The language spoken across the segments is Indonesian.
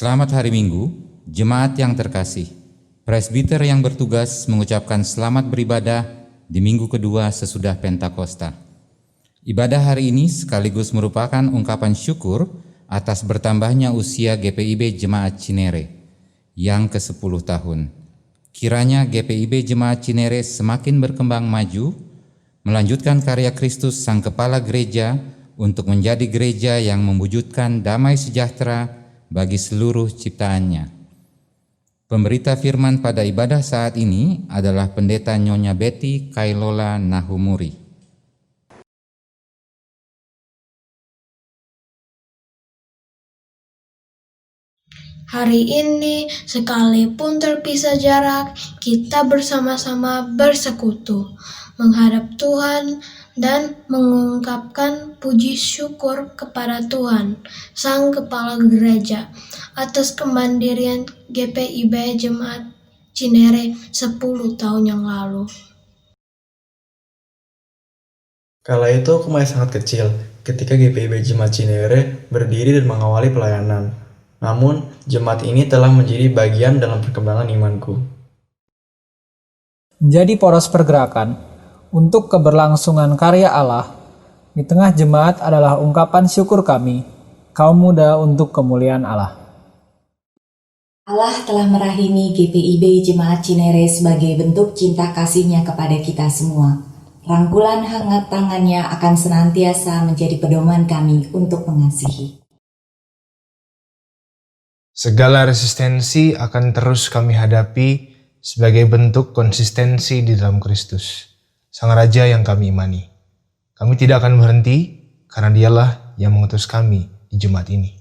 Selamat hari Minggu, jemaat yang terkasih. Presbiter yang bertugas mengucapkan selamat beribadah di minggu kedua sesudah Pentakosta. Ibadah hari ini sekaligus merupakan ungkapan syukur atas bertambahnya usia GPIB Jemaat Cinere yang ke-10 tahun. Kiranya GPIB Jemaat Cinere semakin berkembang maju, melanjutkan karya Kristus Sang Kepala Gereja untuk menjadi gereja yang mewujudkan damai sejahtera bagi seluruh ciptaannya. Pemberita firman pada ibadah saat ini adalah Pendeta Nyonya Betty Kailola Nahumuri. Hari ini, sekalipun terpisah jarak, kita bersama-sama bersekutu, menghadap Tuhan dan mengungkapkan puji syukur kepada Tuhan, Sang Kepala Gereja, atas kemandirian GPIB Jemaat Cinere 10 tahun yang lalu. Kala itu aku masih sangat kecil ketika GPIB Jemaat Cinere berdiri dan mengawali pelayanan. Namun, jemaat ini telah menjadi bagian dalam perkembangan imanku. Menjadi poros pergerakan untuk keberlangsungan karya Allah di tengah jemaat adalah ungkapan syukur kami, kaum muda, untuk kemuliaan Allah. Allah telah merahimi GPIB Jemaat Cinere sebagai bentuk cinta kasih-Nya kepada kita semua. Rangkulan hangat tangan-Nya akan senantiasa menjadi pedoman kami untuk mengasihi. Segala resistensi akan terus kami hadapi sebagai bentuk konsistensi di dalam Kristus, Sang Raja yang kami imani. Kami tidak akan berhenti karena Dialah yang mengutus kami di jemaat ini.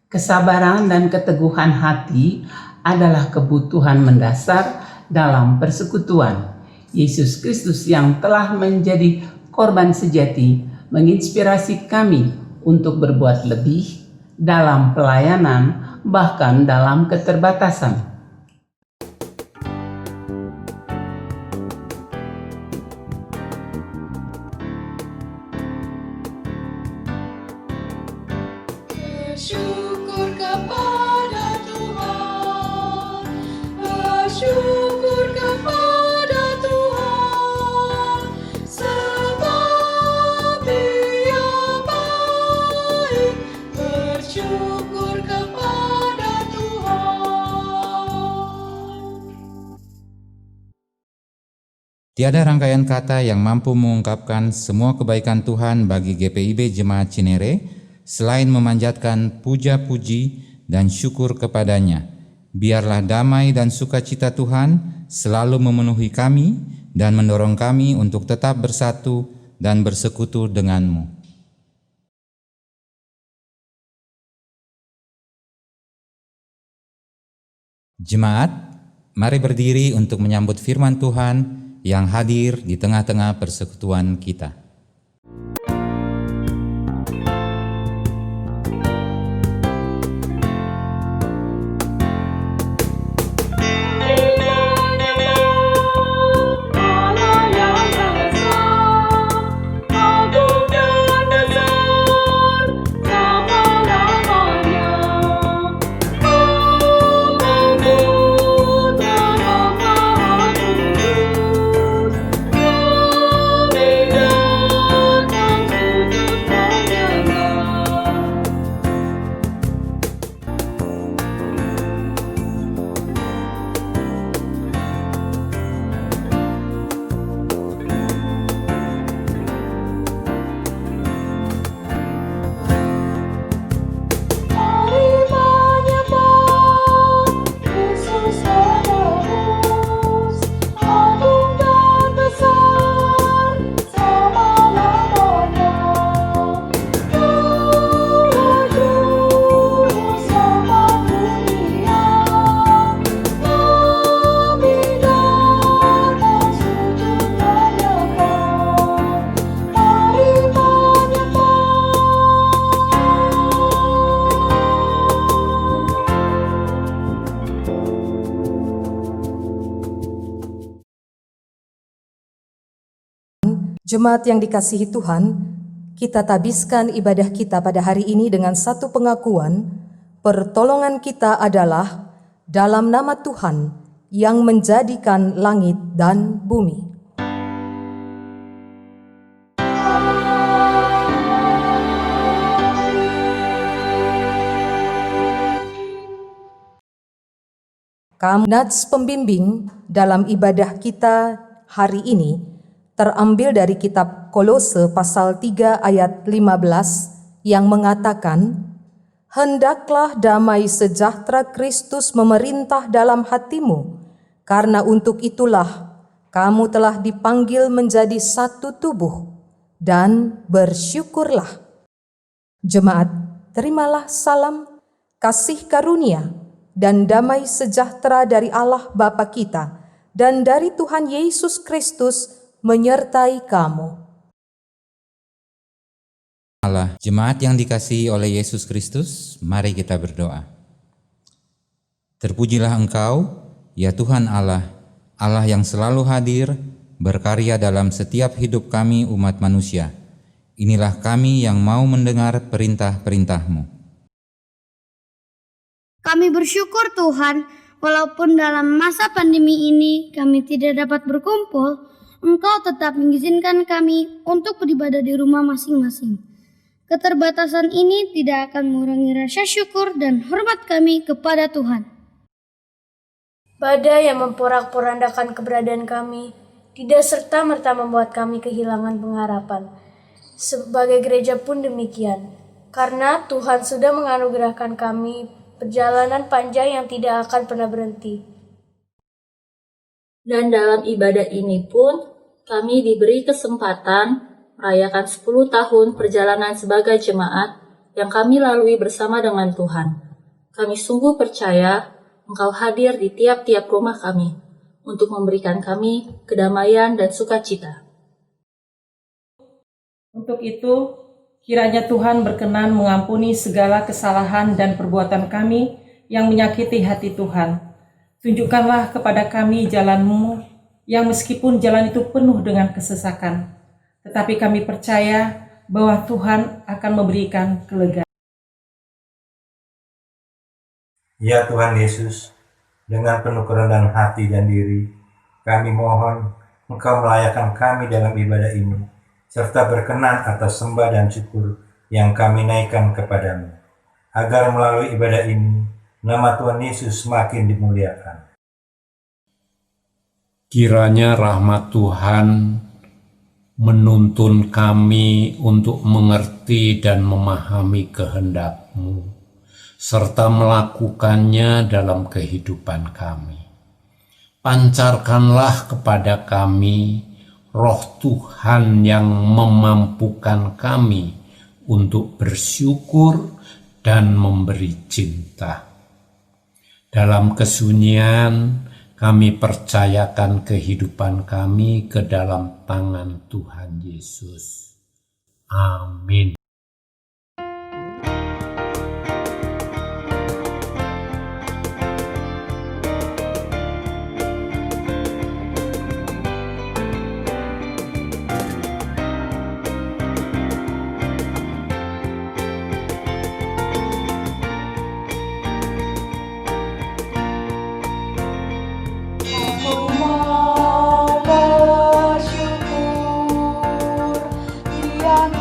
Kesabaran dan keteguhan hati adalah kebutuhan mendasar dalam persekutuan. Yesus Kristus yang telah menjadi korban sejati menginspirasi kami untuk berbuat lebih dalam pelayanan, bahkan dalam keterbatasan. Bersyukur kepada Tuhan, bersyukur kepada Tuhan, sebab Dia baik. Bersyukur kepada Tuhan. Tiada rangkaian kata yang mampu mengungkapkan semua kebaikan Tuhan bagi GPIB Jemaat Cinere selain memanjatkan puja-puji dan syukur kepadanya. Biarlah damai dan sukacita Tuhan selalu memenuhi kami dan mendorong kami untuk tetap bersatu dan bersekutu denganmu. Jemaat, mari berdiri untuk menyambut firman Tuhan yang hadir di tengah-tengah persekutuan kita. Jemaat yang dikasihi Tuhan, kita tabiskan ibadah kita pada hari ini dengan satu pengakuan, pertolongan kita adalah dalam nama Tuhan yang menjadikan langit dan bumi. Nats pembimbing dalam ibadah kita hari ini terambil dari kitab Kolose pasal 3 ayat 15 yang mengatakan, "Hendaklah damai sejahtera Kristus memerintah dalam hatimu, karena untuk itulah kamu telah dipanggil menjadi satu tubuh, dan bersyukurlah." Jemaat, terimalah salam, kasih karunia, dan damai sejahtera dari Allah Bapa kita dan dari Tuhan Yesus Kristus menyertai kamu. Allah, jemaat yang dikasihi oleh Yesus Kristus, mari kita berdoa. Terpujilah Engkau, ya Tuhan Allah, Allah yang selalu hadir, berkarya dalam setiap hidup kami umat manusia. Inilah kami yang mau mendengar perintah-perintah-Mu. Kami bersyukur Tuhan, walaupun dalam masa pandemi ini kami tidak dapat berkumpul, Engkau tetap mengizinkan kami untuk beribadah di rumah masing-masing. Keterbatasan ini tidak akan mengurangi rasa syukur dan hormat kami kepada Tuhan. Badai yang memporak-porandakan keberadaan kami tidak serta-merta membuat kami kehilangan pengharapan. Sebagai gereja pun demikian, karena Tuhan sudah menganugerahkan kami perjalanan panjang yang tidak akan pernah berhenti. Dan dalam ibadah ini pun kami diberi kesempatan merayakan 10 tahun perjalanan sebagai jemaat yang kami lalui bersama dengan Tuhan. Kami sungguh percaya Engkau hadir di tiap-tiap rumah kami untuk memberikan kami kedamaian dan sukacita. Untuk itu, kiranya Tuhan berkenan mengampuni segala kesalahan dan perbuatan kami yang menyakiti hati Tuhan. Tunjukkanlah kepada kami jalan-Mu yang meskipun jalan itu penuh dengan kesesakan, tetapi kami percaya bahwa Tuhan akan memberikan kelegaan. Ya Tuhan Yesus, dengan penuh kerendahan hati dan diri, kami mohon Engkau melayakkan kami dalam ibadah ini, serta berkenan atas sembah dan syukur yang kami naikkan kepadamu, agar melalui ibadah ini, nama Tuhan Yesus semakin dimuliakan. Kiranya rahmat Tuhan menuntun kami untuk mengerti dan memahami kehendak-Mu, serta melakukannya dalam kehidupan kami. Pancarkanlah kepada kami Roh Tuhan yang memampukan kami untuk bersyukur dan memberi cinta. Dalam kesunyian, kami percayakan kehidupan kami ke dalam tangan Tuhan Yesus. Amin. Yang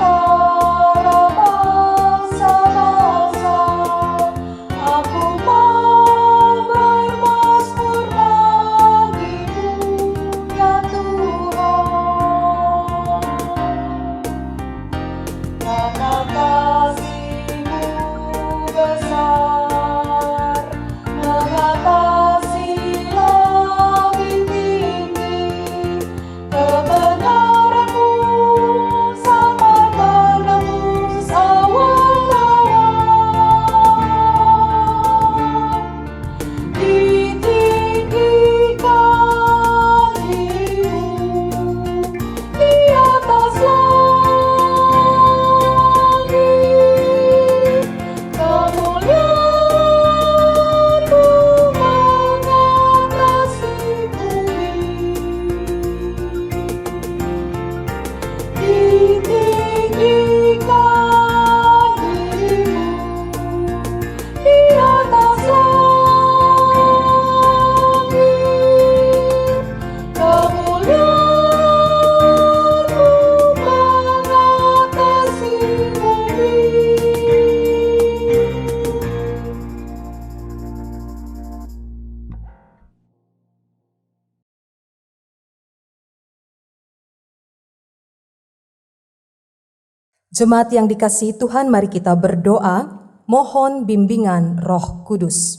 Jemaat yang dikasihi Tuhan, mari kita berdoa, mohon bimbingan Roh Kudus.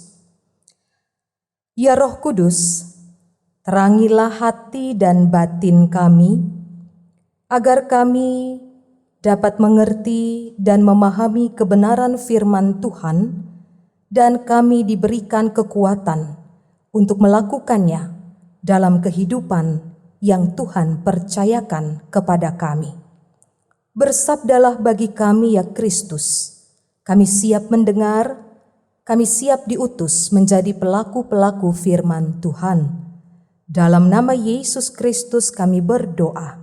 Ya Roh Kudus, terangilah hati dan batin kami, agar kami dapat mengerti dan memahami kebenaran firman Tuhan, dan kami diberikan kekuatan untuk melakukannya dalam kehidupan yang Tuhan percayakan kepada kami. Bersabdalah bagi kami ya Kristus, kami siap mendengar, kami siap diutus menjadi pelaku-pelaku firman Tuhan. Dalam nama Yesus Kristus kami berdoa.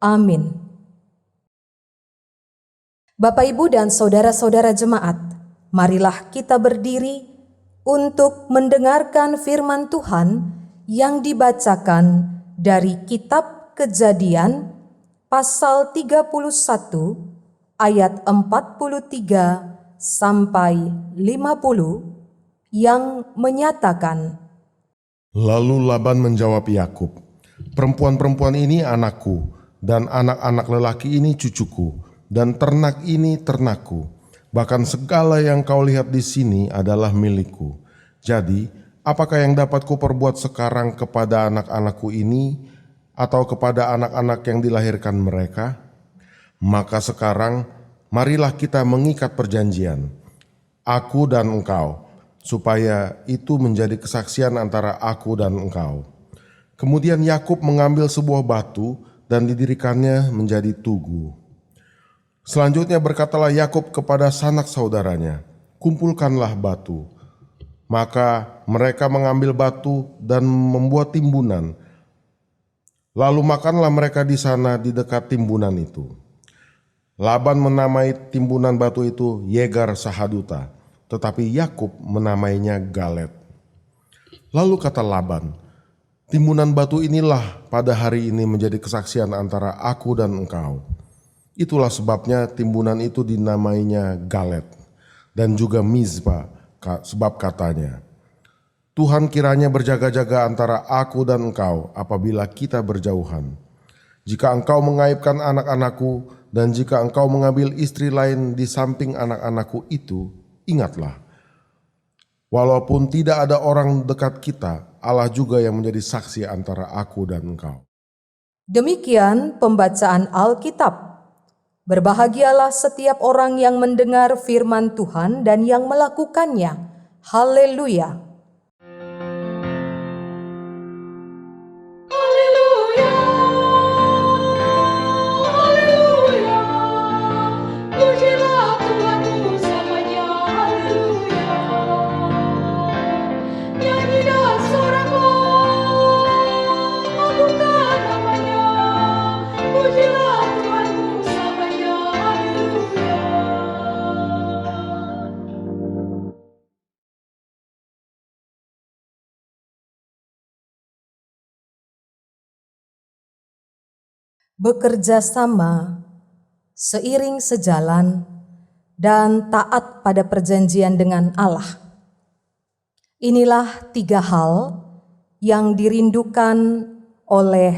Amin. Bapak, Ibu, dan saudara-saudara jemaat, marilah kita berdiri untuk mendengarkan firman Tuhan yang dibacakan dari kitab Kejadian pasal 31 ayat 43 sampai 50 yang menyatakan, Lalu Laban menjawab Yakub, "Perempuan-perempuan ini anakku, dan anak-anak lelaki ini cucuku, dan ternak ini ternakku. Bahkan segala yang kau lihat di sini adalah milikku. Jadi, apakah yang dapat kuperbuat sekarang kepada anak-anakku ini, atau kepada anak-anak yang dilahirkan mereka? Maka sekarang, marilah kita mengikat perjanjian, aku dan engkau, supaya itu menjadi kesaksian antara aku dan engkau." Kemudian Yakub mengambil sebuah batu dan didirikannya menjadi tugu. Selanjutnya berkatalah Yakub kepada sanak saudaranya, "Kumpulkanlah batu." Maka mereka mengambil batu dan membuat timbunan. Lalu makanlah mereka di sana di dekat timbunan itu. Laban menamai timbunan batu itu Yegar Sahaduta, tetapi Yakub menamainya Galet. Lalu kata Laban, "Timbunan batu inilah pada hari ini menjadi kesaksian antara aku dan engkau." Itulah sebabnya timbunan itu dinamainya Galet, dan juga Mizpa, sebab katanya, "Tuhan kiranya berjaga-jaga antara aku dan engkau apabila kita berjauhan. Jika engkau mengaibkan anak-anakku, dan jika engkau mengambil istri lain di samping anak-anakku itu, ingatlah, walaupun tidak ada orang dekat kita, Allah juga yang menjadi saksi antara aku dan engkau." Demikian pembacaan Alkitab. Berbahagialah setiap orang yang mendengar firman Tuhan dan yang melakukannya. Haleluya! Bekerja sama, seiring sejalan, dan taat pada perjanjian dengan Allah. Inilah 3 hal yang dirindukan oleh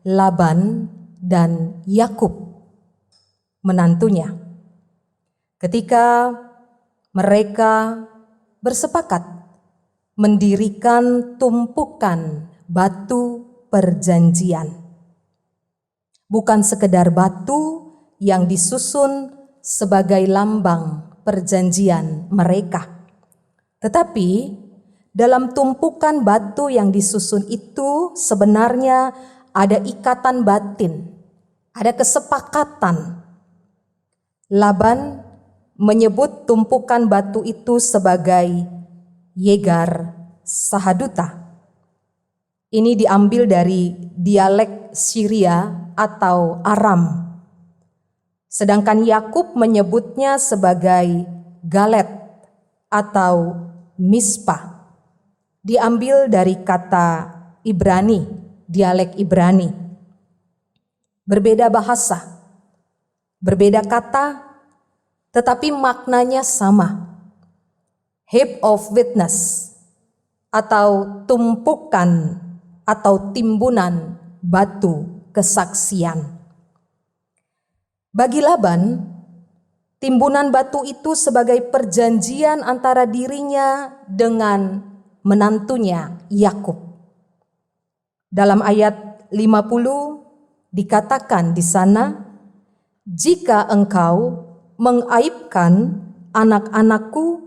Laban dan Yakub, menantunya, ketika mereka bersepakat mendirikan tumpukan batu perjanjian. Bukan sekedar batu yang disusun sebagai lambang perjanjian mereka, tetapi dalam tumpukan batu yang disusun itu sebenarnya ada ikatan batin, ada kesepakatan. Laban menyebut tumpukan batu itu sebagai Yegar Sahaduta. Ini diambil dari dialek Syria atau Aram. Sedangkan Yakub menyebutnya sebagai Galet atau Mispa. Diambil dari kata Ibrani, dialek Ibrani. Berbeda bahasa, berbeda kata, tetapi maknanya sama. Heap of witness atau tumpukan atau timbunan batu kesaksian. Bagi Laban, timbunan batu itu sebagai perjanjian antara dirinya dengan menantunya Yakub. Dalam ayat 50 dikatakan di sana, "Jika engkau mengaibkan anak-anakku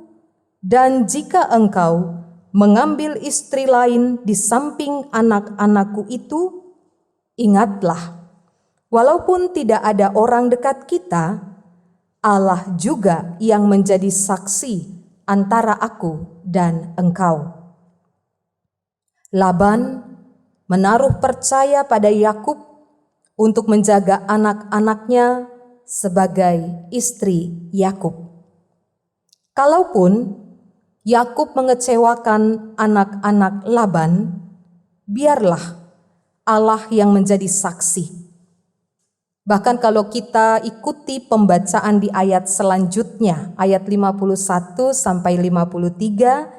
dan jika engkau mengambil istri lain di samping anak-anakku itu, ingatlah, walaupun tidak ada orang dekat kita, Allah juga yang menjadi saksi antara aku dan engkau." Laban menaruh percaya pada Yakub untuk menjaga anak-anaknya sebagai istri Yakub. Kalaupun Yakub mengecewakan anak-anak Laban, biarlah Allah yang menjadi saksi. Bahkan kalau kita ikuti pembacaan di ayat selanjutnya, ayat 51 sampai 53,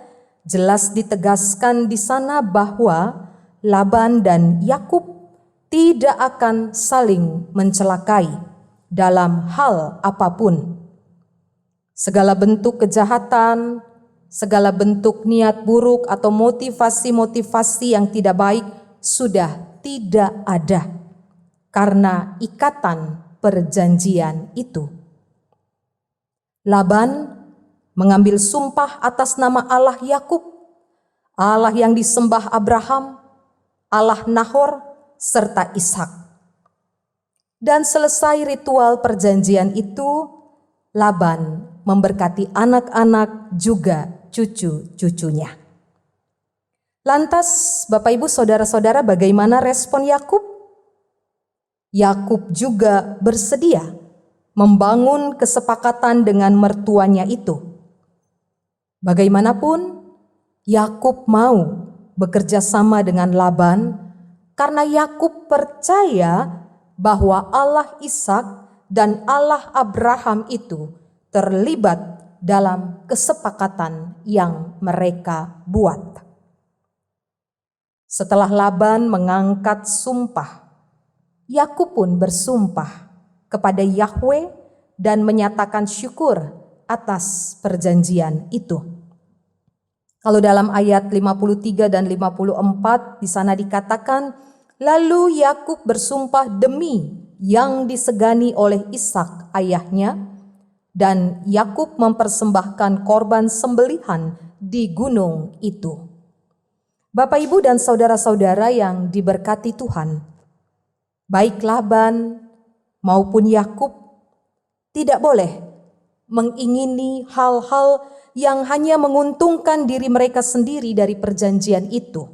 jelas ditegaskan di sana bahwa Laban dan Yakub tidak akan saling mencelakai dalam hal apapun. Segala bentuk kejahatan, segala bentuk niat buruk atau motivasi-motivasi yang tidak baik sudah tidak ada karena ikatan perjanjian itu. Laban mengambil sumpah atas nama Allah Yakub, Allah yang disembah Abraham, Allah Nahor, serta Ishak. Dan selesai ritual perjanjian itu, Laban memberkati anak-anak juga cucu-cucunya. Lantas, Bapak Ibu Saudara-saudara, bagaimana respon Yakub? Yakub juga bersedia membangun kesepakatan dengan mertuanya itu. Bagaimanapun, Yakub mau bekerja sama dengan Laban karena Yakub percaya bahwa Allah Ishak dan Allah Abraham itu terlibat dalam kesepakatan yang mereka buat. Setelah Laban mengangkat sumpah, Yakub pun bersumpah kepada Yahweh dan menyatakan syukur atas perjanjian itu. Kalau dalam ayat 53 dan 54 di sana dikatakan, lalu Yakub bersumpah demi yang disegani oleh Ishak ayahnya, dan Yakub mempersembahkan korban sembelihan di gunung itu. Bapak, Ibu, dan saudara-saudara yang diberkati Tuhan, baik Laban maupun Yakub tidak boleh mengingini hal-hal yang hanya menguntungkan diri mereka sendiri dari perjanjian itu.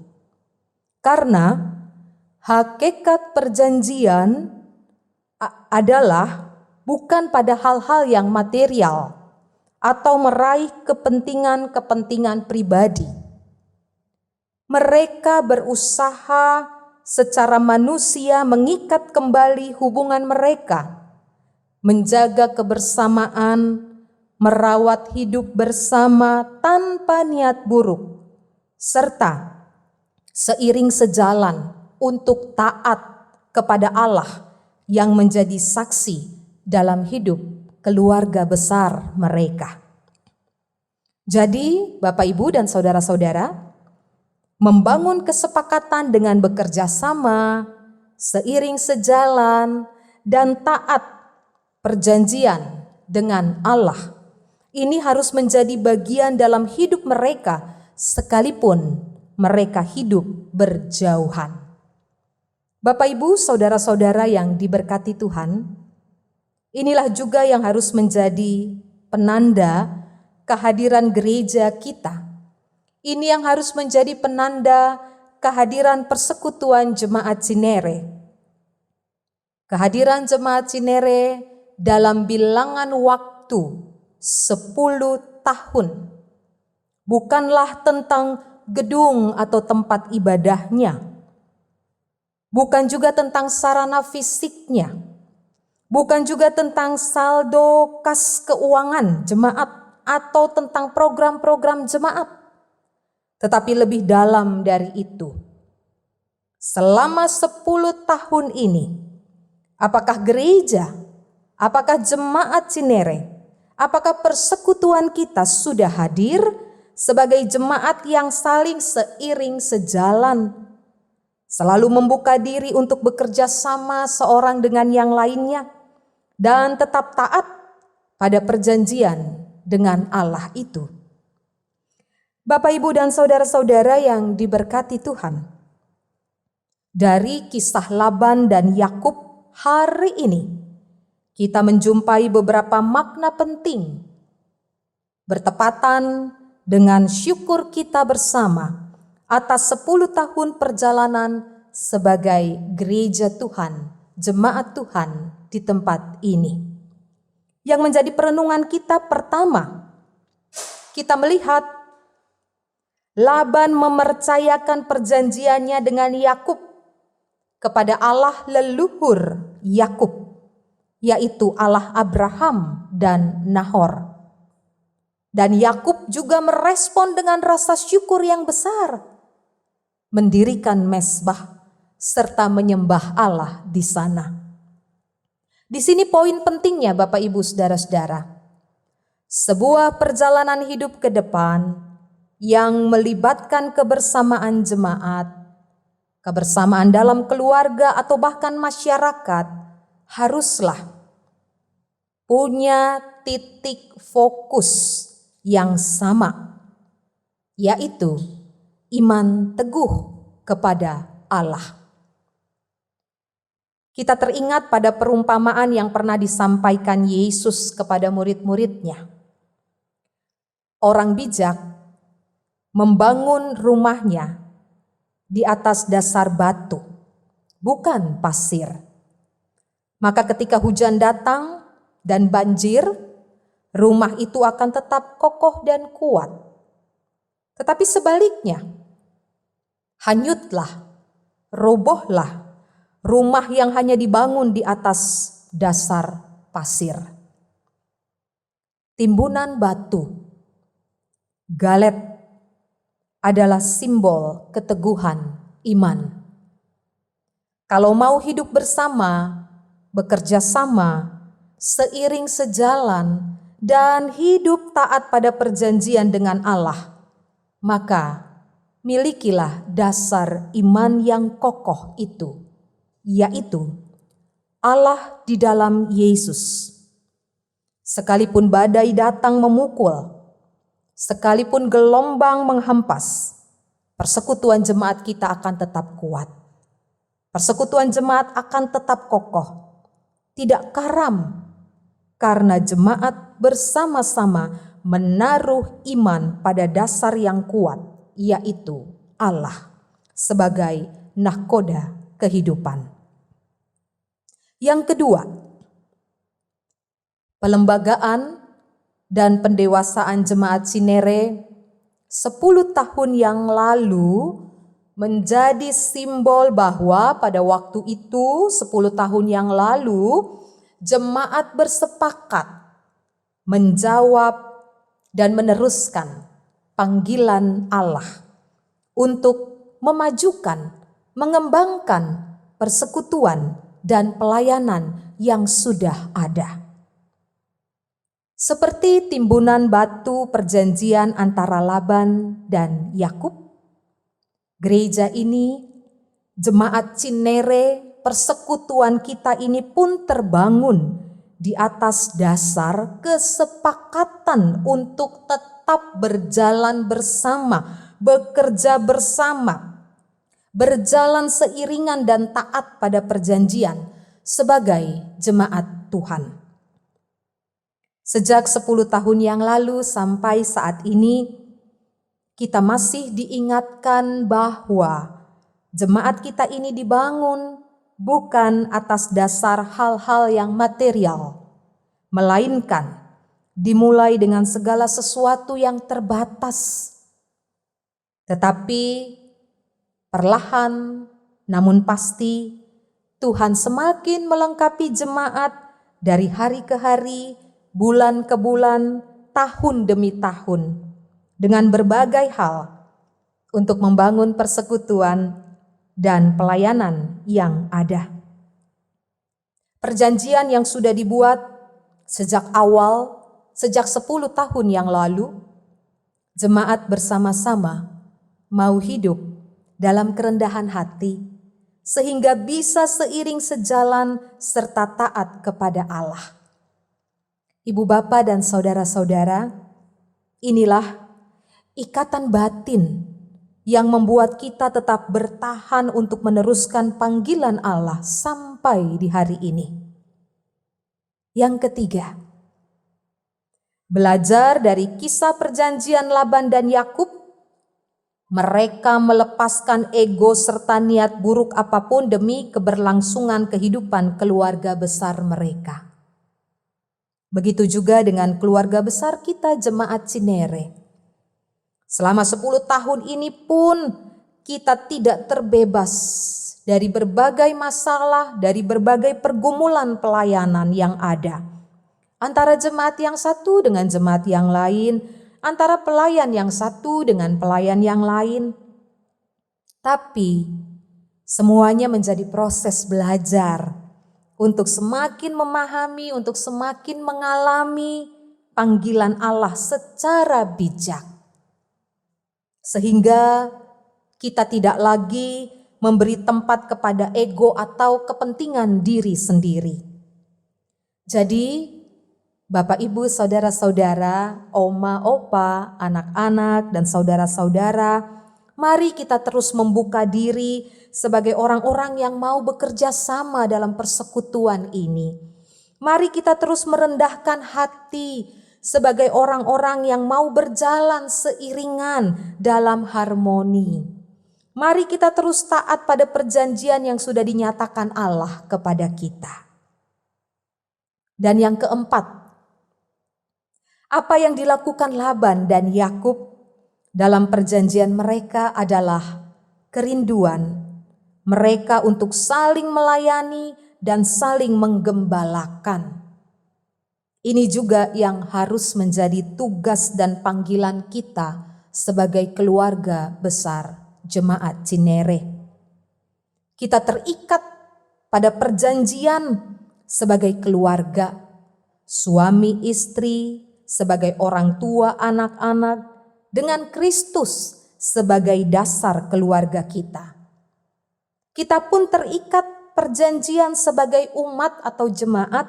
Karena hakikat perjanjian adalah bukan pada hal-hal yang material atau meraih kepentingan-kepentingan pribadi. Mereka berusaha secara manusia mengikat kembali hubungan mereka, menjaga kebersamaan, merawat hidup bersama tanpa niat buruk, serta seiring sejalan untuk taat kepada Allah yang menjadi saksi dalam hidup keluarga besar mereka. Jadi, Bapak, Ibu, dan saudara-saudara, membangun kesepakatan dengan bekerja sama, seiring sejalan, dan taat perjanjian dengan Allah. Ini harus menjadi bagian dalam hidup mereka, sekalipun mereka hidup berjauhan. Bapak, Ibu, saudara-saudara yang diberkati Tuhan, inilah juga yang harus menjadi penanda kehadiran gereja kita. Ini yang harus menjadi penanda kehadiran persekutuan Jemaat Cinere. Kehadiran Jemaat Cinere dalam bilangan waktu 10 tahun. Bukanlah tentang gedung atau tempat ibadahnya. Bukan juga tentang sarana fisiknya. Bukan juga tentang saldo kas keuangan jemaat atau tentang program-program jemaat. Tetapi lebih dalam dari itu. Selama 10 tahun ini, apakah gereja Apakah jemaat Cinere, apakah persekutuan kita sudah hadir sebagai jemaat yang saling seiring sejalan, selalu membuka diri untuk bekerja sama seorang dengan yang lainnya, dan tetap taat pada perjanjian dengan Allah itu? Bapak, Ibu, dan saudara-saudara yang diberkati Tuhan, dari kisah Laban dan Yakub hari ini kita menjumpai beberapa makna penting bertepatan dengan syukur kita bersama atas 10 tahun perjalanan sebagai gereja Tuhan, jemaat Tuhan di tempat ini. Yang menjadi perenungan kita pertama, kita melihat Laban mempercayakan perjanjiannya dengan Yakub kepada Allah leluhur Yakub, yaitu Allah Abraham dan Nahor. Dan Yakub juga merespon dengan rasa syukur yang besar, mendirikan mezbah serta menyembah Allah di sana. Di sini poin pentingnya, Bapak, Ibu, saudara-saudara. Sebuah perjalanan hidup ke depan yang melibatkan kebersamaan jemaat, kebersamaan dalam keluarga atau bahkan masyarakat, haruslah punya titik fokus yang sama, yaitu iman teguh kepada Allah. Kita teringat pada perumpamaan yang pernah disampaikan Yesus kepada murid-muridnya. Orang bijak membangun rumahnya di atas dasar batu, bukan pasir. Maka ketika hujan datang dan banjir, rumah itu akan tetap kokoh dan kuat. Tetapi sebaliknya, hanyutlah, robohlah rumah yang hanya dibangun di atas dasar pasir. Timbunan batu, galet, adalah simbol keteguhan iman. Kalau mau hidup bersama, bekerja sama, seiring sejalan, dan hidup taat pada perjanjian dengan Allah, maka milikilah dasar iman yang kokoh itu, yaitu Allah di dalam Yesus. Sekalipun badai datang memukul, sekalipun gelombang menghempas, persekutuan jemaat kita akan tetap kuat. Persekutuan jemaat akan tetap kokoh, tidak karam, karena jemaat bersama-sama menaruh iman pada dasar yang kuat, yaitu Allah sebagai nahkoda kehidupan. Yang kedua, pelembagaan dan pendewasaan jemaat Cinere 10 tahun yang lalu menjadi simbol bahwa pada waktu itu 10 tahun yang lalu jemaat bersepakat menjawab dan meneruskan panggilan Allah untuk memajukan, mengembangkan persekutuan dan pelayanan yang sudah ada. Seperti timbunan batu perjanjian antara Laban dan Yakub, gereja ini, jemaat Cinere, persekutuan kita ini pun terbangun di atas dasar kesepakatan untuk tetap berjalan bersama, bekerja bersama, berjalan seiringan dan taat pada perjanjian sebagai jemaat Tuhan. Sejak 10 tahun yang lalu sampai saat ini, kita masih diingatkan bahwa jemaat kita ini dibangun bukan atas dasar hal-hal yang material, melainkan dimulai dengan segala sesuatu yang terbatas. Tetapi perlahan namun pasti Tuhan semakin melengkapi jemaat dari hari ke hari, bulan ke bulan, tahun demi tahun, dengan berbagai hal untuk membangun persekutuan dan pelayanan yang ada. Perjanjian yang sudah dibuat Sejak 10 tahun yang lalu, jemaat bersama-sama mau hidup dalam kerendahan hati, sehingga bisa seiring sejalan serta taat kepada Allah. Ibu bapa dan saudara-saudara, inilah ikatan batin yang membuat kita tetap bertahan untuk meneruskan panggilan Allah sampai di hari ini. Yang ketiga, belajar dari kisah perjanjian Laban dan Yakub, mereka melepaskan ego serta niat buruk apapun demi keberlangsungan kehidupan keluarga besar mereka. Begitu juga dengan keluarga besar kita Jemaat Cinere. Selama 10 tahun ini pun kita tidak terbebas dari berbagai masalah, dari berbagai pergumulan pelayanan yang ada. Antara jemaat yang satu dengan jemaat yang lain, antara pelayan yang satu dengan pelayan yang lain. Tapi semuanya menjadi proses belajar untuk semakin memahami, untuk semakin mengalami panggilan Allah secara bijak. Sehingga kita tidak lagi memberi tempat kepada ego atau kepentingan diri sendiri. Jadi, Bapak, Ibu, saudara-saudara, oma, opa, anak-anak, dan saudara-saudara, mari kita terus membuka diri sebagai orang-orang yang mau bekerja sama dalam persekutuan ini. Mari kita terus merendahkan hati sebagai orang-orang yang mau berjalan seiringan dalam harmoni. Mari kita terus taat pada perjanjian yang sudah dinyatakan Allah kepada kita. Dan yang keempat, apa yang dilakukan Laban dan Yakub dalam perjanjian mereka adalah kerinduan mereka untuk saling melayani dan saling menggembalakan. Ini juga yang harus menjadi tugas dan panggilan kita sebagai keluarga besar Jemaat Cinere. Kita terikat pada perjanjian sebagai keluarga, suami istri sebagai orang tua anak-anak, dengan Kristus sebagai dasar keluarga kita. Kita pun terikat perjanjian sebagai umat atau jemaat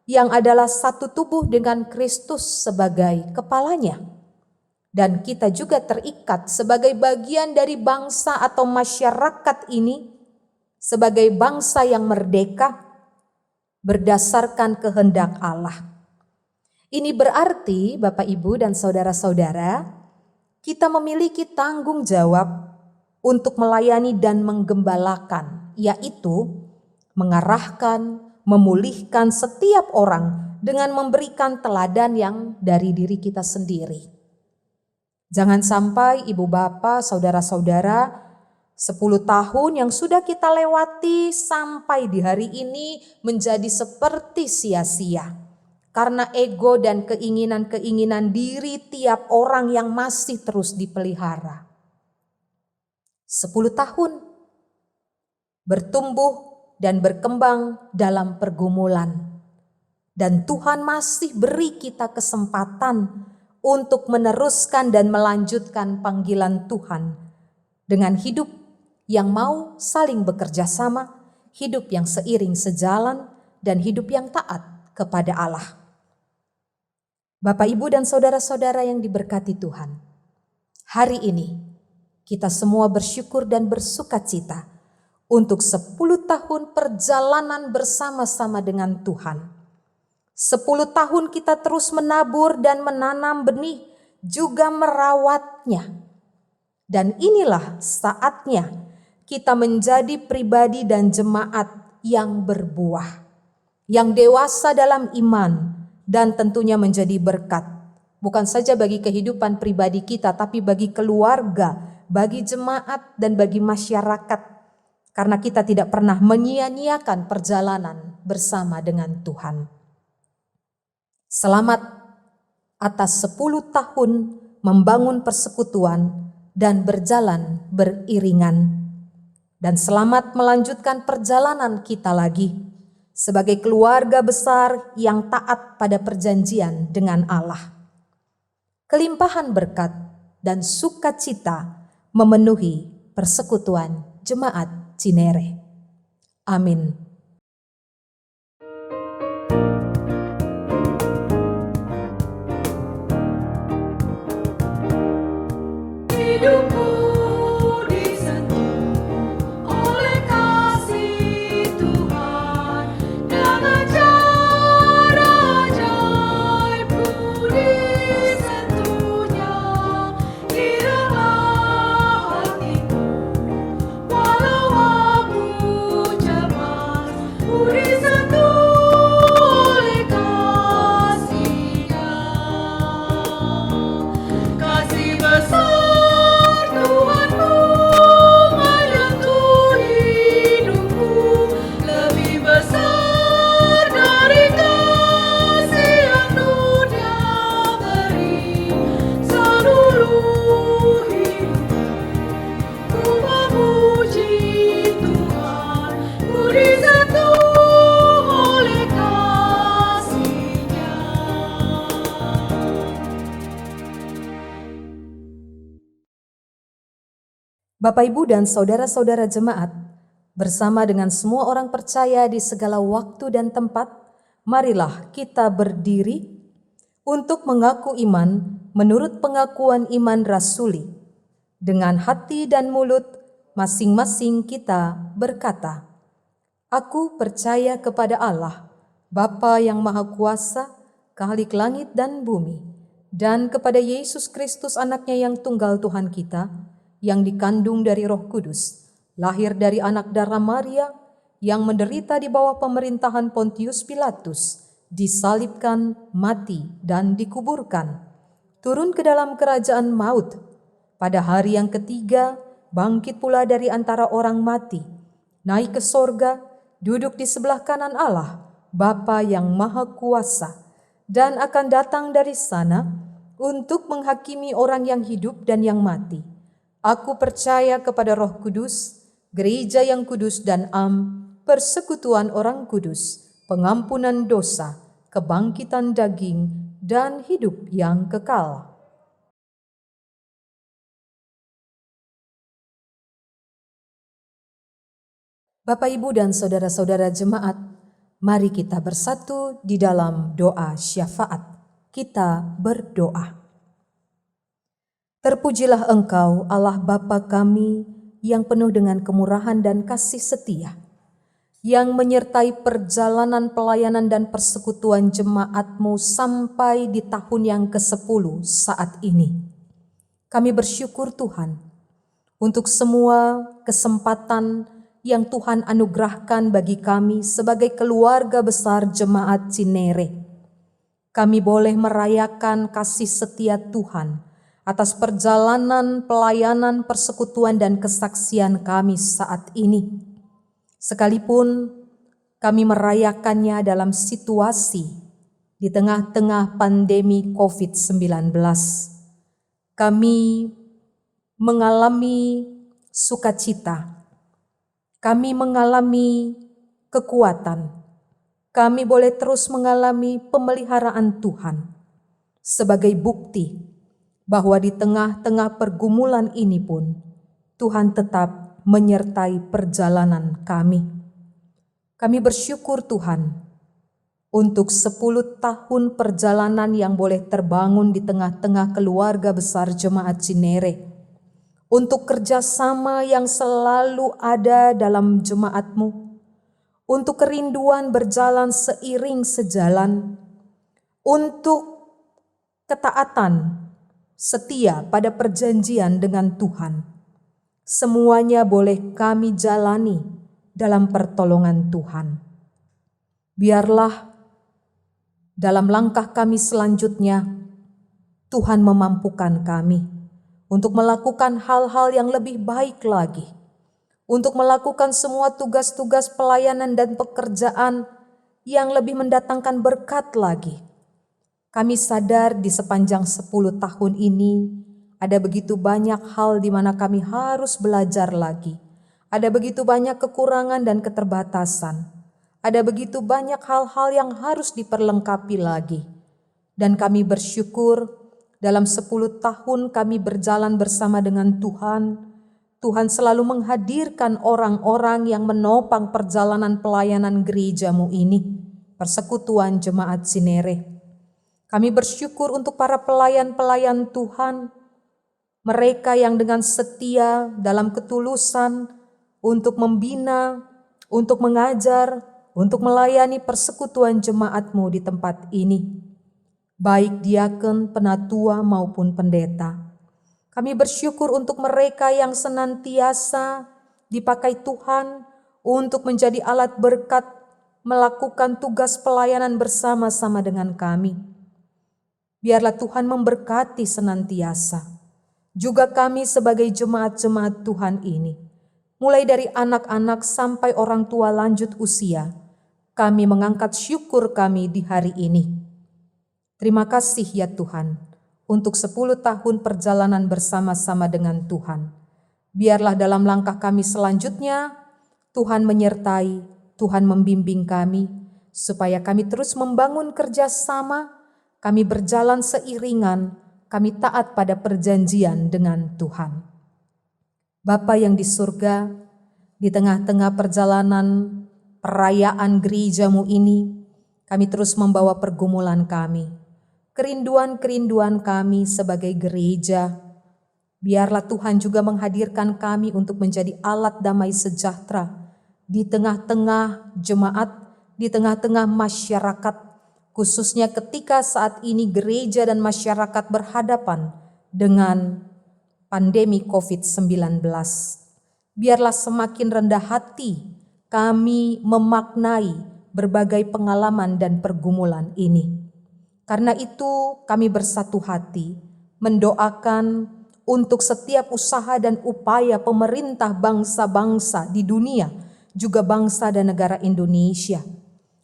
yang adalah satu tubuh dengan Kristus sebagai kepalanya. Dan kita juga terikat sebagai bagian dari bangsa atau masyarakat ini, sebagai bangsa yang merdeka berdasarkan kehendak Allah. Ini berarti Bapak, Ibu, dan saudara-saudara, kita memiliki tanggung jawab untuk melayani dan menggembalakan, yaitu mengarahkan, memulihkan setiap orang dengan memberikan teladan yang dari diri kita sendiri. Jangan sampai ibu bapa, saudara-saudara, 10 tahun yang sudah kita lewati sampai di hari ini menjadi seperti sia-sia. Karena ego dan keinginan-keinginan diri tiap orang yang masih terus dipelihara. 10 tahun bertumbuh dan berkembang dalam pergumulan. Dan Tuhan masih beri kita kesempatan untuk meneruskan dan melanjutkan panggilan Tuhan dengan hidup yang mau saling bekerja sama, hidup yang seiring sejalan, dan hidup yang taat kepada Allah. Bapak, Ibu, dan saudara-saudara yang diberkati Tuhan, hari ini kita semua bersyukur dan bersukacita untuk 10 tahun perjalanan bersama-sama dengan Tuhan. 10 tahun kita terus menabur dan menanam benih, juga merawatnya. Dan inilah saatnya kita menjadi pribadi dan jemaat yang berbuah, yang dewasa dalam iman, dan tentunya menjadi berkat. Bukan saja bagi kehidupan pribadi kita, tapi bagi keluarga, bagi jemaat, dan bagi masyarakat. Karena kita tidak pernah menyia-nyiakan perjalanan bersama dengan Tuhan. Selamat atas 10 tahun membangun persekutuan dan berjalan beriringan. Dan selamat melanjutkan perjalanan kita lagi sebagai keluarga besar yang taat pada perjanjian dengan Allah. Kelimpahan berkat dan sukacita memenuhi persekutuan Jemaat Cinere. Amin. Hidupku disentuh oleh kasih Tuhan, dengan cara ajaibku disentuhnya. Kiranya hatiku, walau aku cemas, ku disentuh oleh kasih-Nya. Kasih besar Tuhanku menyentuh hidupku, lebih besar dari kasih yang dunia beri. Seluruh hidupku ku memuji Tuhan, ku disentuh oleh kasih-Nya. Bapak, Ibu, dan saudara-saudara jemaat, bersama dengan semua orang percaya di segala waktu dan tempat, marilah kita berdiri untuk mengaku iman menurut pengakuan iman rasuli. Dengan hati dan mulut, masing-masing kita berkata, "Aku percaya kepada Allah, Bapa yang Maha Kuasa, Khalik langit dan bumi, dan kepada Yesus Kristus anaknya yang tunggal Tuhan kita, yang dikandung dari Roh Kudus, lahir dari anak darah Maria, yang menderita di bawah pemerintahan Pontius Pilatus, disalibkan, mati, dan dikuburkan, turun ke dalam kerajaan maut, pada hari yang ketiga bangkit pula dari antara orang mati, naik ke sorga, duduk di sebelah kanan Allah, Bapa yang Maha Kuasa, dan akan datang dari sana untuk menghakimi orang yang hidup dan yang mati. Aku percaya kepada Roh Kudus, gereja yang kudus dan persekutuan orang kudus, pengampunan dosa, kebangkitan daging, dan hidup yang kekal." Bapak, Ibu, dan saudara-saudara jemaat, mari kita bersatu di dalam doa syafaat. Kita berdoa. Terpujilah Engkau, Allah Bapa kami, yang penuh dengan kemurahan dan kasih setia, yang menyertai perjalanan pelayanan dan persekutuan jemaat-Mu sampai di tahun yang ke-10 saat ini. Kami bersyukur Tuhan untuk semua kesempatan yang Tuhan anugerahkan bagi kami sebagai keluarga besar Jemaat Cinere. Kami boleh merayakan kasih setia Tuhan atas perjalanan pelayanan, persekutuan, dan kesaksian kami saat ini. Sekalipun kami merayakannya dalam situasi di tengah-tengah pandemi COVID-19, kami mengalami sukacita, kami mengalami kekuatan, kami boleh terus mengalami pemeliharaan Tuhan sebagai bukti bahwa di tengah-tengah pergumulan ini pun Tuhan tetap menyertai perjalanan kami. Kami bersyukur Tuhan untuk 10 tahun perjalanan yang boleh terbangun di tengah-tengah keluarga besar Jemaat Cinere, untuk kerjasama yang selalu ada dalam jemaat-Mu, untuk kerinduan berjalan seiring sejalan, untuk ketaatan setia pada perjanjian dengan Tuhan. Semuanya boleh kami jalani dalam pertolongan Tuhan. Biarlah dalam langkah kami selanjutnya, Tuhan memampukan kami untuk melakukan hal-hal yang lebih baik lagi, untuk melakukan semua tugas-tugas pelayanan dan pekerjaan yang lebih mendatangkan berkat lagi. Kami sadar di sepanjang 10 tahun ini ada begitu banyak hal di mana kami harus belajar lagi. Ada begitu banyak kekurangan dan keterbatasan. Ada begitu banyak hal-hal yang harus diperlengkapi lagi. Dan kami bersyukur dalam 10 tahun kami berjalan bersama dengan Tuhan. Tuhan selalu menghadirkan orang-orang yang menopang perjalanan pelayanan gerejamu ini, Persekutuan Jemaat Cinere. Kami bersyukur untuk para pelayan-pelayan Tuhan, mereka yang dengan setia dalam ketulusan untuk membina, untuk mengajar, untuk melayani persekutuan jemaatmu di tempat ini, baik diaken, penatua maupun pendeta. Kami bersyukur untuk mereka yang senantiasa dipakai Tuhan untuk menjadi alat berkat, melakukan tugas pelayanan bersama-sama dengan kami. Biarlah Tuhan memberkati senantiasa. Juga kami sebagai jemaat-jemaat Tuhan ini, mulai dari anak-anak sampai orang tua lanjut usia, kami mengangkat syukur kami di hari ini. Terima kasih ya Tuhan, untuk 10 tahun perjalanan bersama-sama dengan Tuhan. Biarlah dalam langkah kami selanjutnya, Tuhan menyertai, Tuhan membimbing kami, supaya kami terus membangun kerjasama, kami berjalan seiringan, kami taat pada perjanjian dengan Tuhan. Bapa yang di surga, di tengah-tengah perjalanan perayaan gerejamu ini, kami terus membawa pergumulan kami, kerinduan-kerinduan kami sebagai gereja. Biarlah Tuhan juga menghadirkan kami untuk menjadi alat damai sejahtera di tengah-tengah jemaat, di tengah-tengah masyarakat, khususnya ketika saat ini gereja dan masyarakat berhadapan dengan pandemi COVID-19. Biarlah semakin rendah hati kami memaknai berbagai pengalaman dan pergumulan ini. Karena itu kami bersatu hati mendoakan untuk setiap usaha dan upaya pemerintah bangsa-bangsa di dunia, juga bangsa dan negara Indonesia,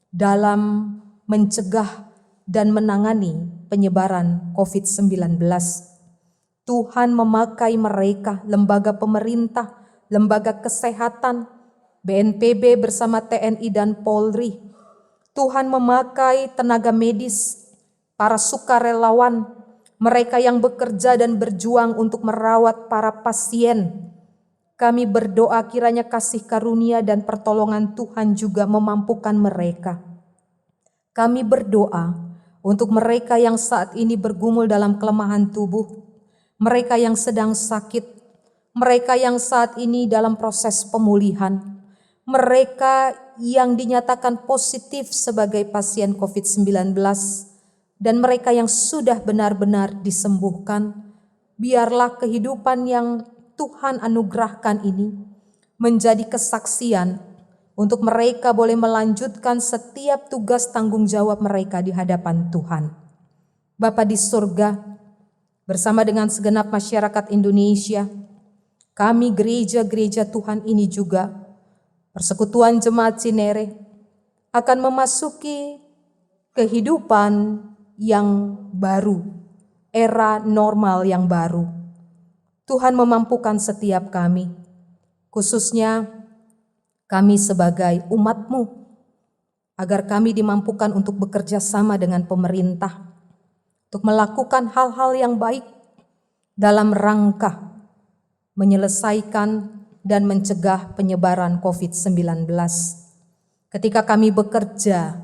dalam mencegah dan menangani penyebaran COVID-19. Tuhan memakai mereka, lembaga pemerintah, lembaga kesehatan, BNPB bersama TNI dan Polri. Tuhan memakai tenaga medis, para sukarelawan, mereka yang bekerja dan berjuang untuk merawat para pasien. Kami berdoa kiranya kasih karunia dan pertolongan Tuhan juga memampukan mereka. Kami berdoa untuk mereka yang saat ini bergumul dalam kelemahan tubuh, mereka yang sedang sakit, mereka yang saat ini dalam proses pemulihan, mereka yang dinyatakan positif sebagai pasien COVID-19, dan mereka yang sudah benar-benar disembuhkan. Biarlah kehidupan yang Tuhan anugerahkan ini menjadi kesaksian untuk mereka boleh melanjutkan setiap tugas tanggung jawab mereka di hadapan Tuhan. Bapa di surga, bersama dengan segenap masyarakat Indonesia, kami gereja-gereja Tuhan ini juga, Persekutuan Jemaat Cinere, akan memasuki kehidupan yang baru, era normal yang baru. Tuhan memampukan setiap kami, khususnya kami sebagai umat-Mu, agar kami dimampukan untuk bekerja sama dengan pemerintah, untuk melakukan hal-hal yang baik dalam rangka menyelesaikan dan mencegah penyebaran COVID-19. Ketika kami bekerja